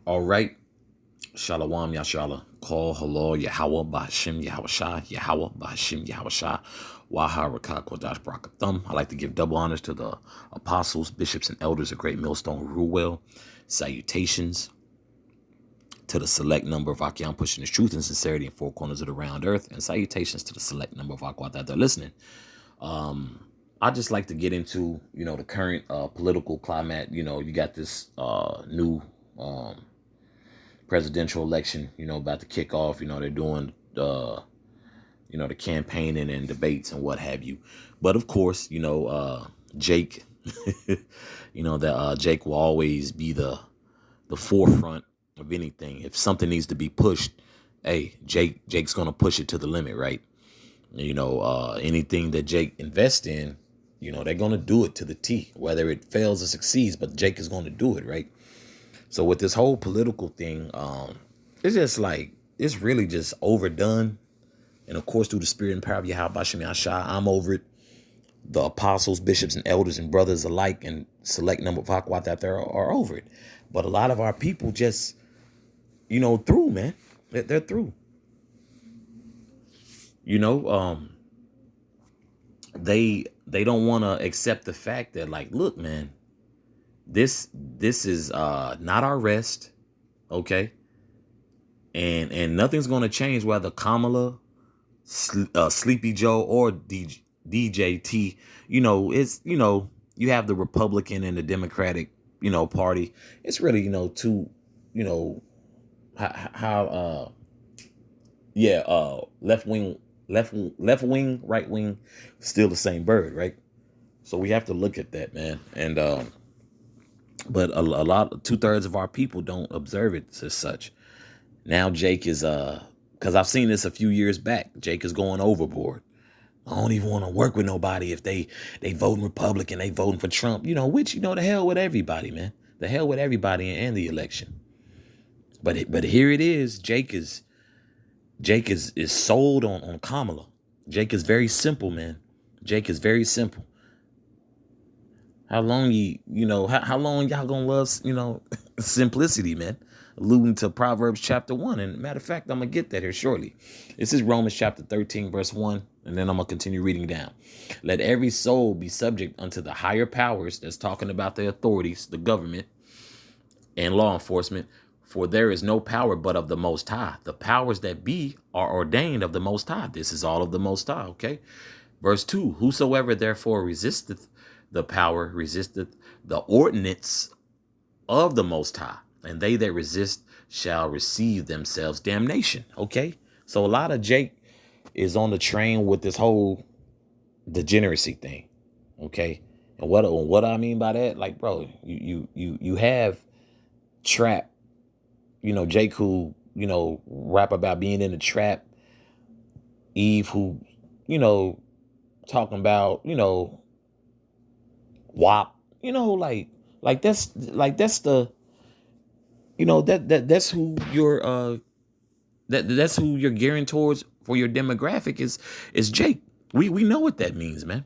All right. Shalom Yashala. Call hello Yahweh Bahashim Yahweh Yahweh Bahashim Yahweh Waha Rakah Kodash Brakathum. I like to give double honors to the apostles, bishops, and elders of Great Millstone who rule well. Salutations to the select number of Akyam pushing the truth and sincerity in four corners of the round earth. And salutations to the select number of Akwat that they're listening. I just like to get into, the current political climate. You got this new presidential election, about to kick off. They're doing the campaigning and debates and what have you. But of course, Jake, that Jake will always be the forefront of anything. If something needs to be pushed, hey, Jake's gonna push it to the limit, right? Anything that Jake invests in, they're gonna do it to the T, whether it fails or succeeds, but Jake is gonna do it, right? So with this whole political thing, it's just like, it's really just overdone. And of course, through the spirit and power of Yahweh Bashem Yahshua, I'm over it. The apostles, bishops, and elders and brothers alike, and select number of Hakwat out there are over it. But a lot of our people just, through, man. They're through. They don't want to accept the fact that, like, look, man, this is not our rest, okay? And nothing's going to change whether Kamala, Sleepy Joe, or DJT. It's, you have the Republican and the Democratic, party. It's really, two, how left wing, right wing, still the same bird, right? So we have to look at that, man. And but a lot, 2/3 of our people don't observe it as such. Now Jake is because I've seen this a few years back. Jake is going overboard. I don't even want to work with nobody if they voting Republican, they voting for Trump, which, the hell with everybody, man. The hell with everybody and the election. But here it is. Jake is sold on Kamala. Jake is very simple, man. Jake is very simple. How long how long y'all gonna love, simplicity, man? Alluding to Proverbs chapter 1. And matter of fact, I'm gonna get that here shortly. This is Romans chapter 13, verse 1, and then I'm gonna continue reading down. Let every soul be subject unto the higher powers. That's talking about the authorities, the government, and law enforcement. For there is no power but of the Most High. The powers that be are ordained of the Most High. This is all of the Most High, okay? Verse 2, whosoever therefore resisteth the power, resisteth the ordinance of the Most High, and they that resist shall receive themselves damnation, okay? So a lot of Jake is on the train with this whole degeneracy thing, okay? And what I mean by that, like, bro, you have Trap, Jake who, rap about being in the trap, Eve who, talking about, WAP, that's the, that's who you're that's who you're gearing towards for your demographic is Jake. We know what that means, man.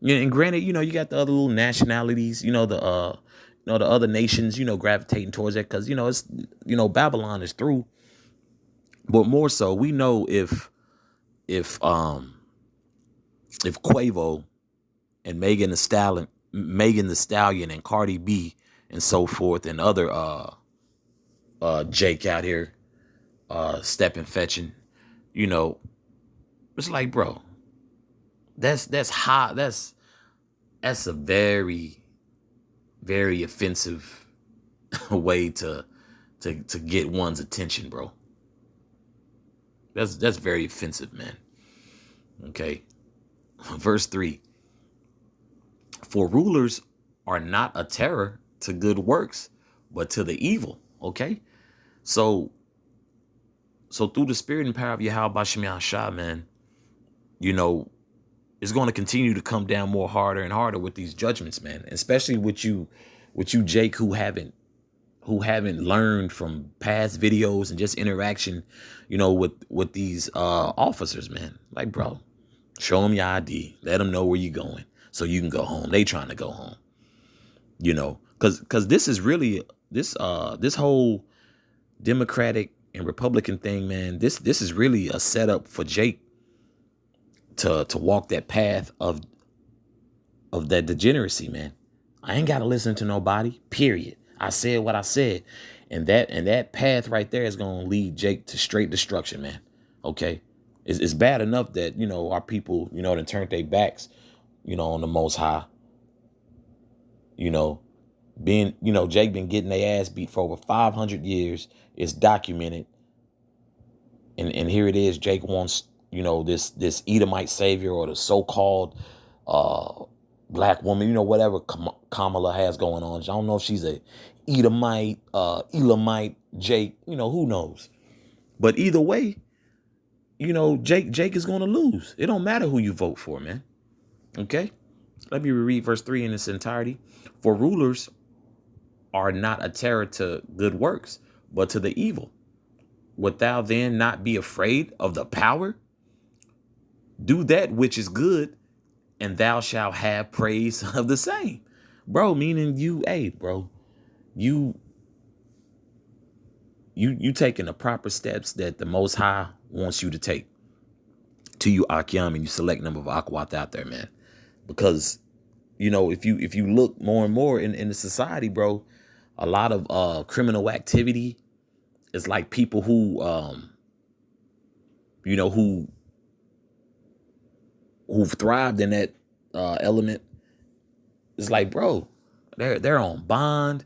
Yeah, and granted, you got the other little nationalities, the other nations, gravitating towards that because it's Babylon is through. But more so, we know if Quavo and Megan the Stallion and Cardi B and so forth and other Jake out here stepping fetching, it's like, bro, that's hot. That's a very, very offensive way to get one's attention, bro. That's very offensive, man. Okay. Verse 3. For rulers are not a terror to good works, but to the evil. Okay. So through the spirit and power of Yahweh Bashem Yahshua, man, it's going to continue to come down more harder and harder with these judgments, man. Especially with you, Jake, who haven't learned from past videos and just interaction, with these officers, man. Like, bro, show them your ID, let them know where you're going so you can go home. They trying to go home, because this is really this whole Democratic and Republican thing, man, this is really a setup for Jake to walk that path of that degeneracy, man. I ain't gotta listen to nobody. Period. I said what I said. And that path right there is gonna lead Jake to straight destruction, man. Okay. It's bad enough that, our people, done turned their backs, on the most high. You know, Jake been getting their ass beat for over 500 years. It's documented. And here it is. Jake wants, this Edomite savior or the so-called black woman, whatever Kamala has going on. I don't know if she's a Edomite, Elamite, Jake, who knows. But either way, Jake is going to lose. It don't matter who you vote for, man. Okay? Let me reread verse 3 in its entirety. For rulers are not a terror to good works, but to the evil. Wilt thou then not be afraid of the power? Do that which is good, and thou shalt have praise of the same. Bro, meaning you taking the proper steps that the Most High wants you to take. To you, Akyam, and you select number of Akwat out there, man. Because, if you look more and more in the society, bro, a lot of criminal activity is like people who who've thrived in that element. It's like, bro, they're on bond.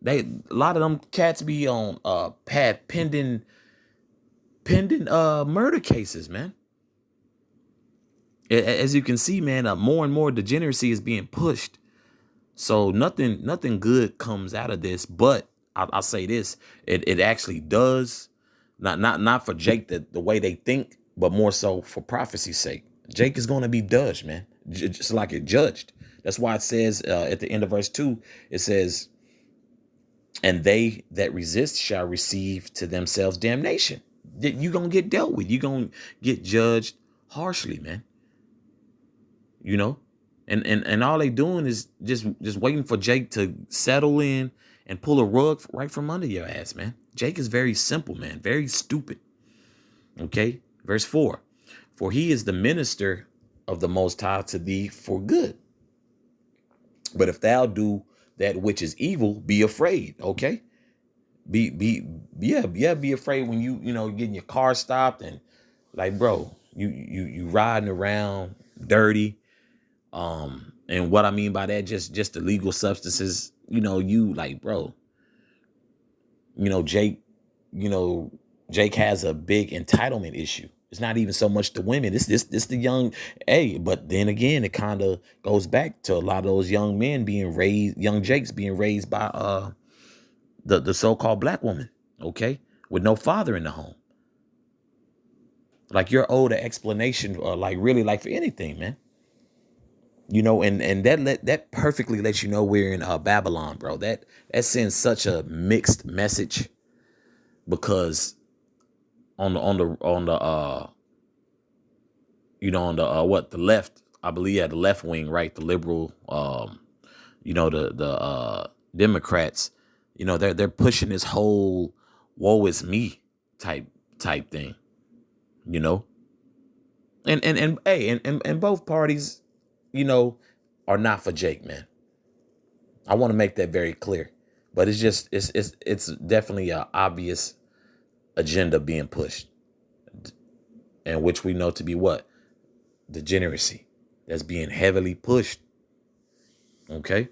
A lot of them cats be on pending murder cases, man. As you can see, man, more and more degeneracy is being pushed. So nothing good comes out of this. But I'll say this: it actually does. Not for Jake the way they think, but more so for prophecy's sake. Jake is going to be judged, man, just like it judged. That's why it says at the end of verse 2, it says, "And they that resist shall receive to themselves damnation." You're going to get dealt with. You're going to get judged harshly, man. And all they doing is just waiting for Jake to settle in and pull a rug right from under your ass, man. Jake is very simple, man. Very stupid. Okay. Verse 4. For he is the minister of the Most High to thee for good. But if thou do that which is evil, be afraid. Okay. Be afraid when you getting your car stopped and like, bro, you riding around dirty. And what I mean by that, just illegal substances, you like, bro, Jake has a big entitlement issue. It's not even so much the women. This the young, but then again, it kind of goes back to a lot of those young men being raised, young Jakes being raised by the so-called black woman, okay, with no father in the home. Like, you're owed an explanation, like really, like for anything, man. And that perfectly lets you know we're in Babylon, bro. That sends such a mixed message, because on the left, I believe, the left wing, right, the liberal, the Democrats, they're pushing this whole woe is me type thing, and both parties, are not for Jake, man. I want to make that very clear. But it's definitely an obvious agenda being pushed, and which we know to be what? Degeneracy. That's being heavily pushed. Okay.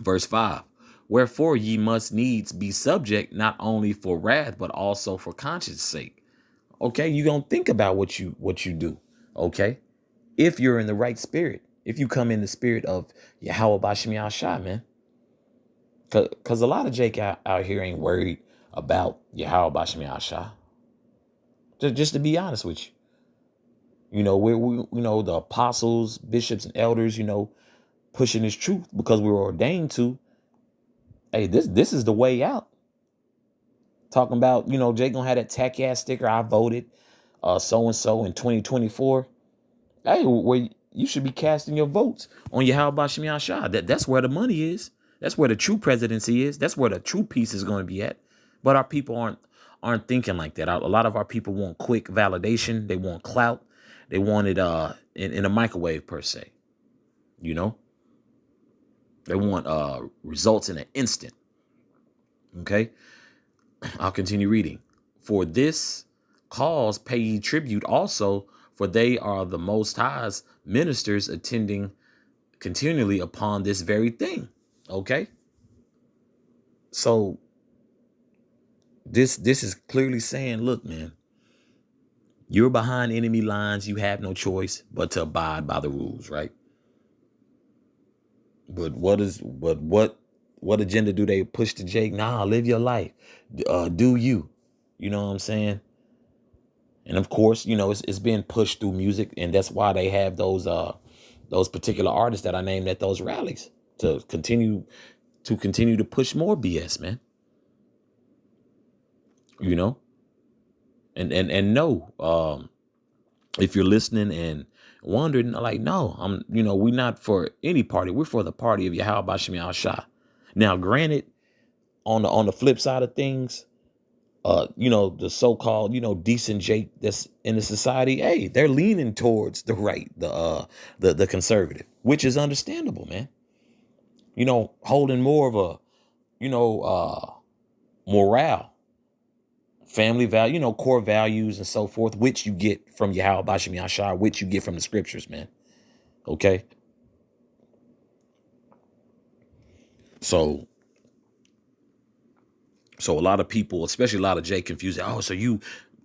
Verse 5. Wherefore ye must needs be subject, not only for wrath, but also for conscience sake. Okay, you're gonna think about what you do. Okay. If you're in the right spirit, if you come in the spirit of Yahweh Bashim Yahshua, man. Because a lot of Jake out here ain't worried about Yahweh Bashim Yahshua. Just to be honest with you. We the apostles, bishops, and elders, pushing this truth because we were ordained to. Hey, this is the way out. Talking about, Jake gonna have that tacky ass sticker, I voted so-and-so in 2024. Hey, where you should be casting your votes on Yahweh Bashim Yahshua. That's where the money is. That's where the true presidency is. That's where the true peace is going to be at. But our people aren't thinking like that. A lot of our people want quick validation. They want clout. They want it in a microwave per se. You know, they want results in an instant. Okay, I'll continue reading. For this cause pay ye tribute also, for they are the Most High's ministers, attending continually upon this very thing. Okay, so this is clearly saying, look, man, you're behind enemy lines. You have no choice but to abide by the rules, right? But what agenda do they push to Jake? Nah, live your life. Do you? You know what I'm saying? And of course, you know, it's being pushed through music, and that's why they have those particular artists that I named at those rallies to continue to push more BS, man. You know, and no, if you're listening and wondering, like, no, we're not for any party. We're for the party of Yahweh Bashim Shah. Now, granted, on the flip side of things, the so-called, decent Jake that's in the society, hey, they're leaning towards the right, the conservative, which is understandable, man. Holding more of a, morale, family value, core values and so forth, which you get from Yahweh Bashim Yashar, which you get from the scriptures, man. Okay. So a lot of people, especially a lot of Jay, confused. Oh, so you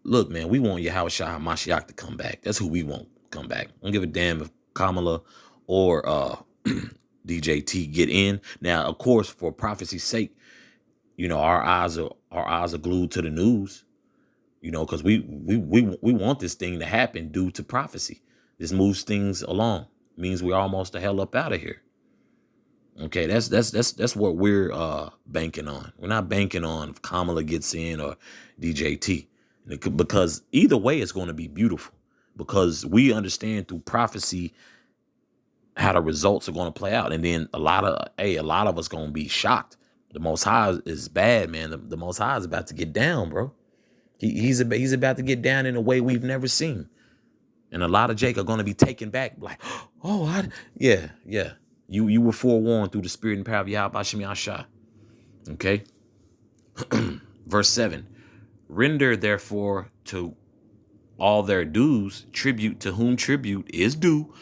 look, man, we want Yahweh Shah Mashiach to come back. That's who we want come back. I don't give a damn if Kamala or DJT get in. Now, of course, for prophecy's sake, our eyes are glued to the news, because we want this thing to happen due to prophecy. This moves things along. Means we're almost the hell up out of here. Okay, that's what we're banking on. We're not banking on if Kamala gets in or DJT, because either way it's going to be beautiful, because we understand through prophecy how the results are going to play out, and then a lot of us going to be shocked. The Most High is bad, man. The Most High is about to get down, bro. He's about to get down in a way we've never seen, and a lot of Jake are going to be taken back, like, oh, yeah. You were forewarned through the spirit and power of Yahweh Bashim Yashah. Okay. Verse 7. Render therefore to all their dues, tribute to whom tribute is due,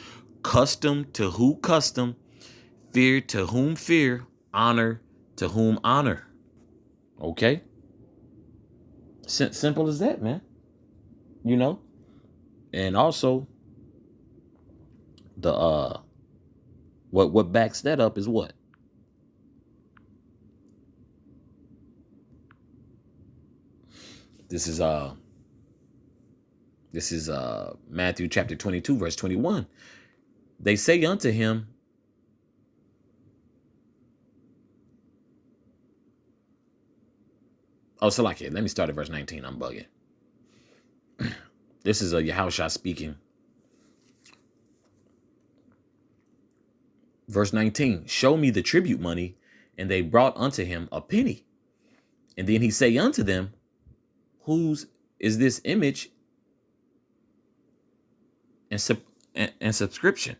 custom to who custom, fear to whom fear, honor to whom honor. Okay. Simple as that, man. And also the what backs that up is what? This is Matthew chapter 22, verse 21. They say unto him, so like it. Let me start at verse 19. I'm bugging. This is a Yahushua speaking. Verse 19, show me the tribute money. And they brought unto him a penny. And then he say unto them, whose is this image and superscription?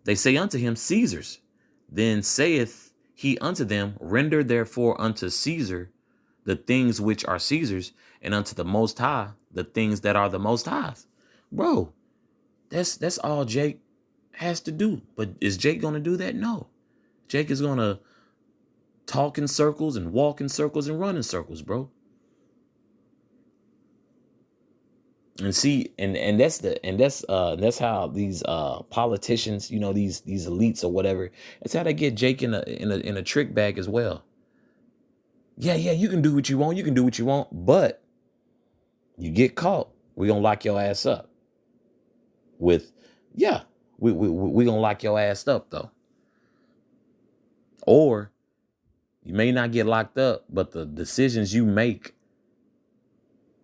They say unto him, Caesar's. Then saith he unto them, render therefore unto Caesar the things which are Caesar's, and unto the Most High the things that are the Most High's. Bro, that's all Jake has to do. But is Jake going to do that? No. Jake is going to talk in circles and walk in circles and run in circles, bro. And see, and that's how these politicians, these elites or whatever, that's how they get Jake in a trick bag as well. Yeah, you can do what you want. You can do what you want, but you get caught, we're gonna lock your ass up. We're gonna lock your ass up though. Or you may not get locked up, but the decisions you make,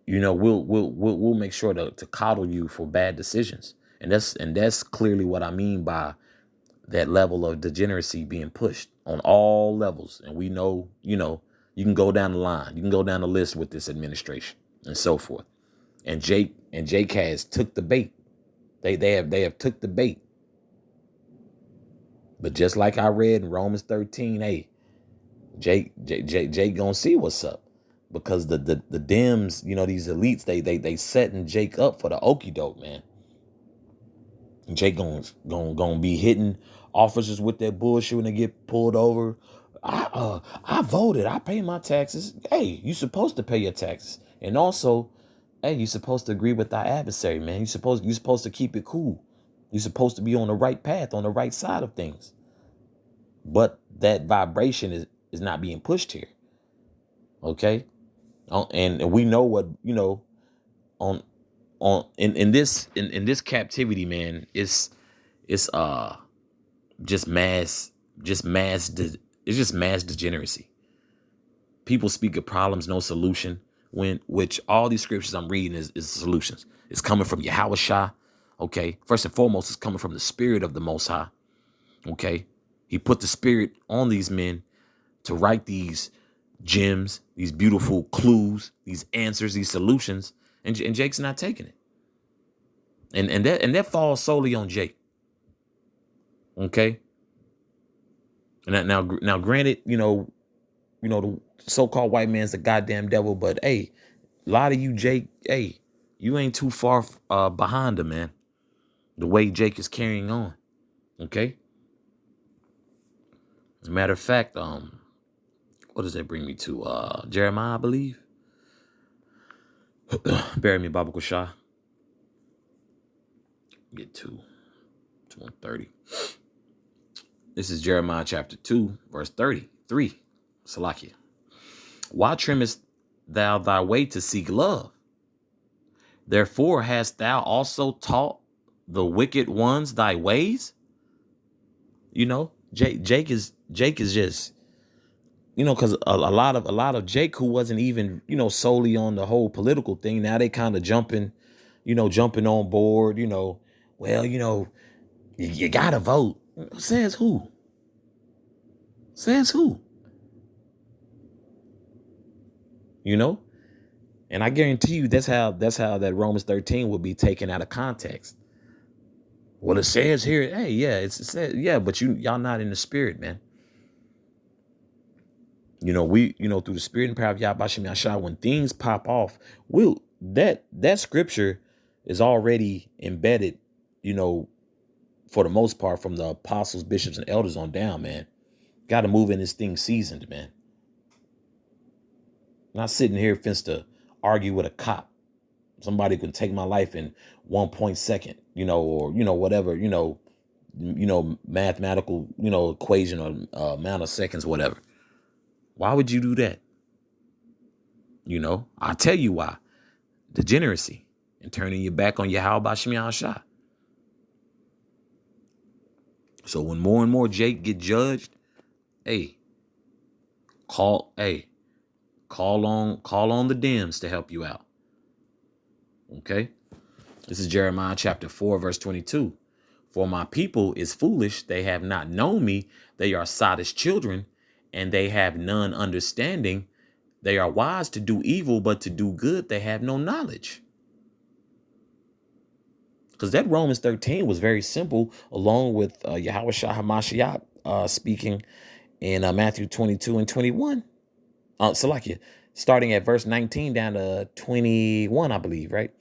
we'll make sure to coddle you for bad decisions. And that's clearly what I mean by that level of degeneracy being pushed on all levels. And we know, You can go down the line. You can go down the list with this administration and so forth. And Jake has took the bait. They have took the bait. But just like I read in Romans 13, hey, Jake gonna see what's up. Because the Dems, these elites, they setting Jake up for the okie doke, man. Jake gonna be hitting officers with that bullshit when they get pulled over. I voted. I pay my taxes. Hey, you supposed to pay your taxes. And also, hey, you supposed to agree with thy adversary, man. You supposed to keep it cool. You're supposed to be on the right path, on the right side of things. But that vibration is not being pushed here. Okay? And we know what, in this captivity, man, it's just mass degeneracy. People speak of problems, no solution, which all these scriptures I'm reading is solutions. It's coming from Yahweh Shah. Okay. First and foremost, it's coming from the spirit of the Most High. Okay. He put the spirit on these men to write these gems, these beautiful clues, these answers, these solutions, and Jake's not taking it. And that falls solely on Jake. Okay. And now granted, the so-called white man's the goddamn devil, but hey, a lot of you, Jake, hey, you ain't too far behind him, man. The way Jake is carrying on. Okay. As a matter of fact, what does that bring me to? Jeremiah, I believe. Bear me, Baba Shah. Get to 130. This is Jeremiah chapter 2, verse 33. Salakia. Why trimmest thou thy way to seek love? Therefore hast thou also taught the wicked ones thy ways? Jake is just, because a lot of Jake who wasn't even, solely on the whole political thing. Now they kind of jumping on board, well, you gotta vote. Says who? Says who? And I guarantee you that's how that Romans 13 would be taken out of context. Well, it says here, hey, yeah, it says, yeah, but y'all not in the spirit, man. We, through the spirit and power of Yahweh Shem Yahshua, when things pop off, that scripture is already embedded, for the most part, from the apostles, bishops, and elders on down, man. Got to move in this thing seasoned, man. Not sitting here to argue with a cop. Somebody can take my life in 1 second, or, whatever, mathematical, equation or amount of seconds, whatever. Why would you do that? I'll tell you why. Degeneracy and turning your back on Yahweh Shem Yahshua. So when more and more Jake get judged, hey, call on the Dems to help you out. Okay. This is Jeremiah chapter 4, verse 22. For my people is foolish. They have not known me. They are sottish children, and they have none understanding. They are wise to do evil, but to do good, they have no knowledge. Because that Romans 13 was very simple, along with Yahweh Shah HaMashiach speaking in Matthew 22 and 21. Salakia, starting at verse 19 down to 21, I believe, right?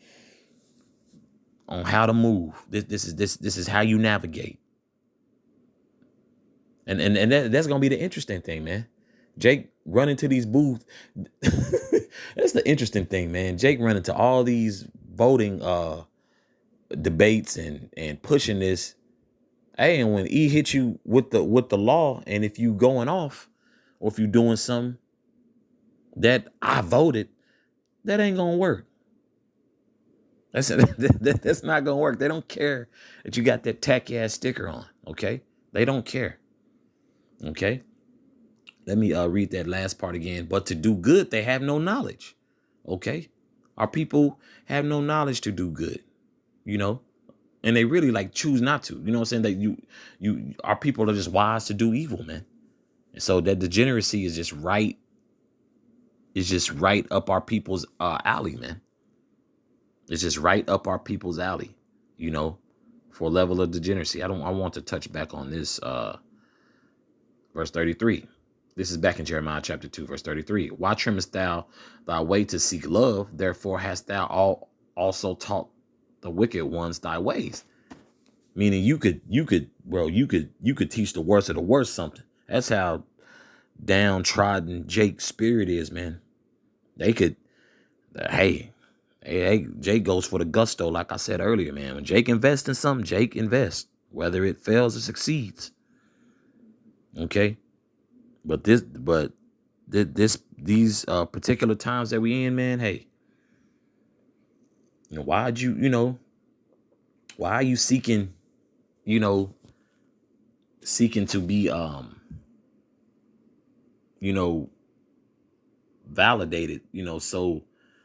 On how to move. This is how you navigate. And that's gonna be the interesting thing, man. Jake run into these booths. That's the interesting thing, man. Jake run into all these voting debates and pushing this. Hey, and when he hits you with the law, and if you going off, or if you doing something that I voted, that ain't gonna work. That's not gonna work. They don't care that you got that tacky ass sticker on. Okay, they don't care. Okay, let me read that last part again. But to do good, they have no knowledge. Okay, our people have no knowledge to do good. And they really choose not to. You know what I'm saying? That our people are just wise to do evil, man. And so that degeneracy is just right It's just right up our people's alley, man. It's just right up our people's alley, you know, for a level of degeneracy. I want to touch back on this verse 33. This is back in Jeremiah chapter 2, verse 33. Why trimmest thou thy way to seek love? Therefore hast thou also taught the wicked ones thy ways. Meaning you could teach the worst of the worst something. That's how downtrodden Jake's spirit is, man. They could, hey, Jake goes for the gusto, like I said earlier, man. When Jake invests in something, Jake invests, whether it fails or succeeds. Okay, but these particular times that we in, man. Hey, you know, why are you seeking, seeking to be, validated,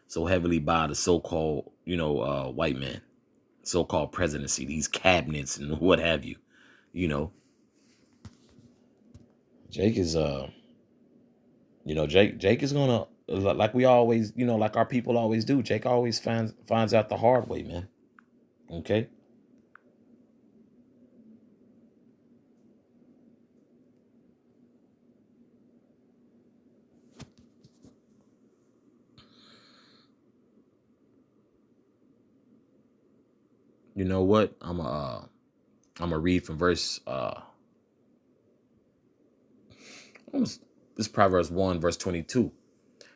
so heavily by the so-called, white man, so-called presidency, these cabinets and what have you, Jake is, Jake is gonna, like we always, like our people always do. Jake always finds out the hard way, man. Okay. You know what? I'm gonna read from verse this Proverbs 1 verse 22.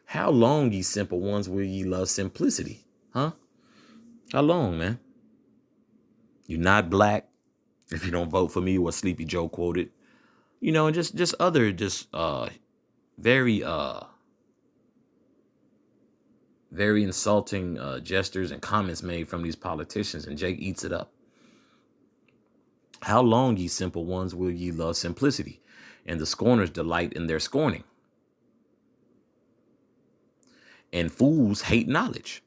How long, ye simple ones, will ye love simplicity? Huh? How long, man? You're not black if you don't vote for me, what Sleepy Joe quoted. And just other very very insulting gestures and comments made from these politicians, and Jake eats it up. How long, ye simple ones, will ye love simplicity, and the scorners delight in their scorning? And fools hate knowledge.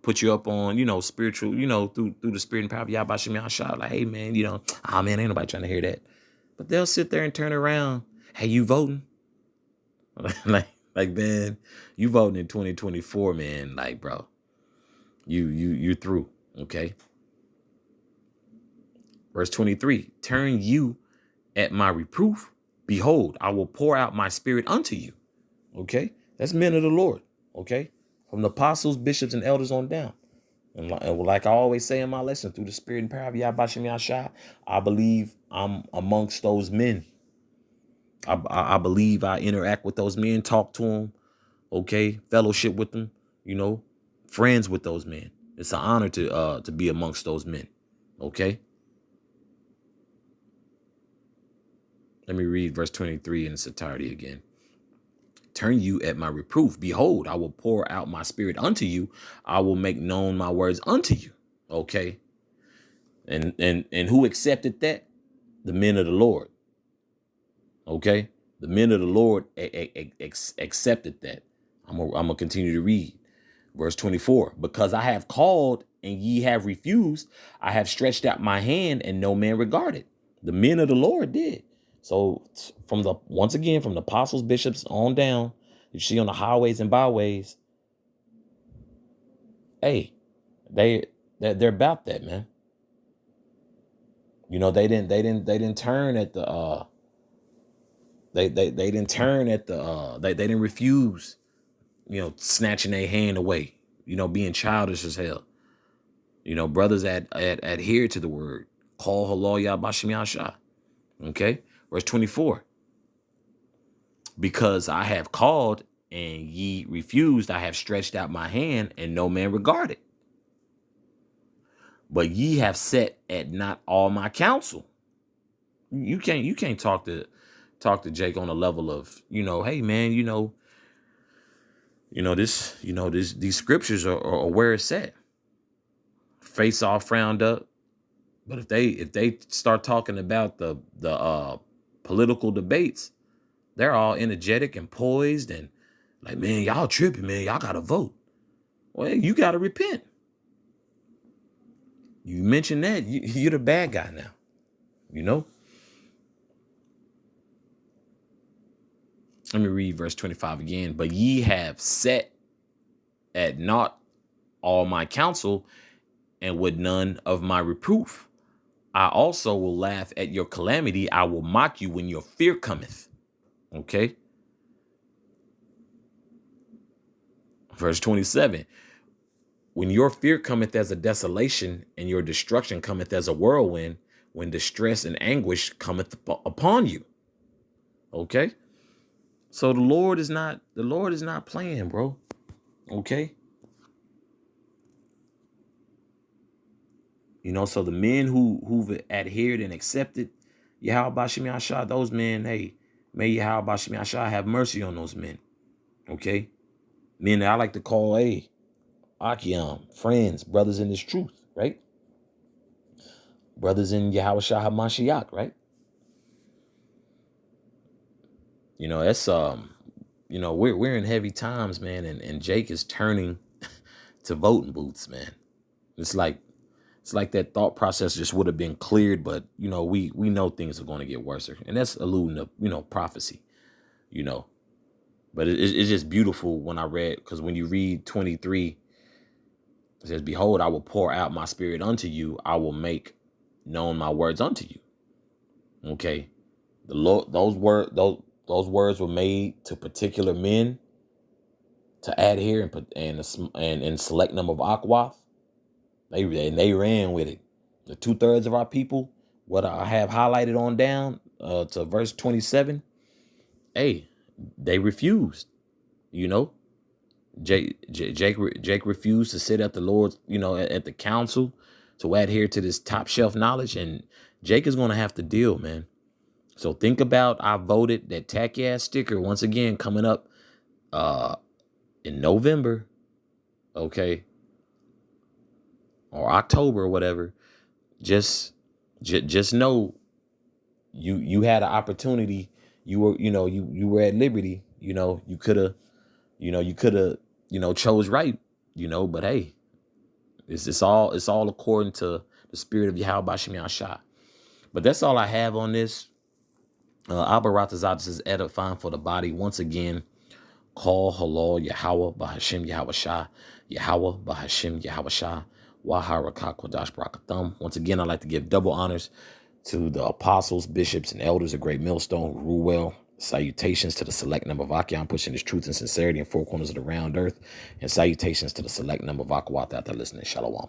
Put you up on, spiritual, through the spirit and power of Yahweh Shem Yahshua. Like, hey, man, man, ain't nobody trying to hear that. But they'll sit there and turn around. Hey, you voting? like, man, you voting in 2024, man. Like, bro, you're through. Okay. Verse 23, turn you at my reproof. Behold, I will pour out my spirit unto you. Okay. That's men of the Lord. Okay. From the apostles, bishops, and elders on down. And like I always say in my lesson, through the spirit and power of Yahweh Shem Yahshua, I believe I'm amongst those men. I believe I interact with those men, talk to them, okay, fellowship with them, friends with those men. It's an honor to be amongst those men, okay? Let me read verse 23 in its entirety again. Turn you at my reproof. Behold, I will pour out my spirit unto you. I will make known my words unto you, okay? And who accepted that? The men of the Lord. Okay, the men of the Lord accepted that. I'm gonna continue to read verse 24. Because I have called and ye have refused, I have stretched out my hand and no man regarded. The men of the Lord did. So once again, from the apostles, bishops on down, you see on the highways and byways, hey, they're about that, man. They didn't turn at the they didn't turn at the they didn't refuse, snatching their hand away, being childish as hell. Brothers adhere to the word. Call halal Yahweh Shem Yahshua. Okay, verse 24. Because I have called and ye refused, I have stretched out my hand and no man regarded. But ye have set at not all my counsel. You can't talk to Jake on a level of, hey man, these scriptures are where it's at. Face all frowned up. But if they start talking about the political debates, they're all energetic and poised and like, man, y'all tripping, man. Y'all gotta vote. Well, you gotta repent. You mentioned that, you're the bad guy now. Let me read verse 25 again. But ye have set at naught all my counsel, and would none of my reproof. I also will laugh at your calamity. I will mock you when your fear cometh. Okay. Verse 27. When your fear cometh as a desolation, and your destruction cometh as a whirlwind, when distress and anguish cometh upon you. Okay. So the Lord is not playing, bro. Okay. You know, so the men who've adhered and accepted Yahweh Bashim Yashah, those men, hey, may Yahweh Bashim Yashah have mercy on those men. Okay. Men that I like to call, hey, Akiam, friends, brothers in this truth, right? Brothers in Yahweh Shah HaMashiach, right? You know, that's you know, we're in heavy times, man, and Jake is turning to voting booths, man. It's like that thought process just would have been cleared, but you know, we know things are going to get worse, and that's alluding to, you know, prophecy, you know. But it's just beautiful when I read, because when you read 23, it says, "Behold, I will pour out my spirit unto you; I will make known my words unto you." Okay, the Lord, those words were made to particular men to adhere and select number of Akwath. They ran with it. The 2/3 of our people, what I have highlighted on down to verse 27, hey, they refused. You know, Jake refused to sit at the Lord's, you know, at the council to adhere to this top shelf knowledge, and Jake is going to have to deal, man. So think about, I voted, that tacky ass sticker once again coming up in November, okay, or October or whatever. Just know you had an opportunity. You were, you know, you were at liberty. You know, you could have, chose right. You know, but hey, it's all according to the spirit of Yahweh Bashim Yashah. But that's all I have on this. Abba Ratazadis is edifying for the body. Once again, call halal Yahweh Bahashim Yahweh Shah, Yahweh Bahashim Yahweh Shah, Waharakah Kodash Barakathum. Once again, I'd like to give double honors to the apostles, bishops, and elders of Great Millstone who rule well. Salutations to the select number of Akiam pushing his truth and sincerity in four corners of the round earth. And salutations to the select number of Akwath out there listening. Shalom.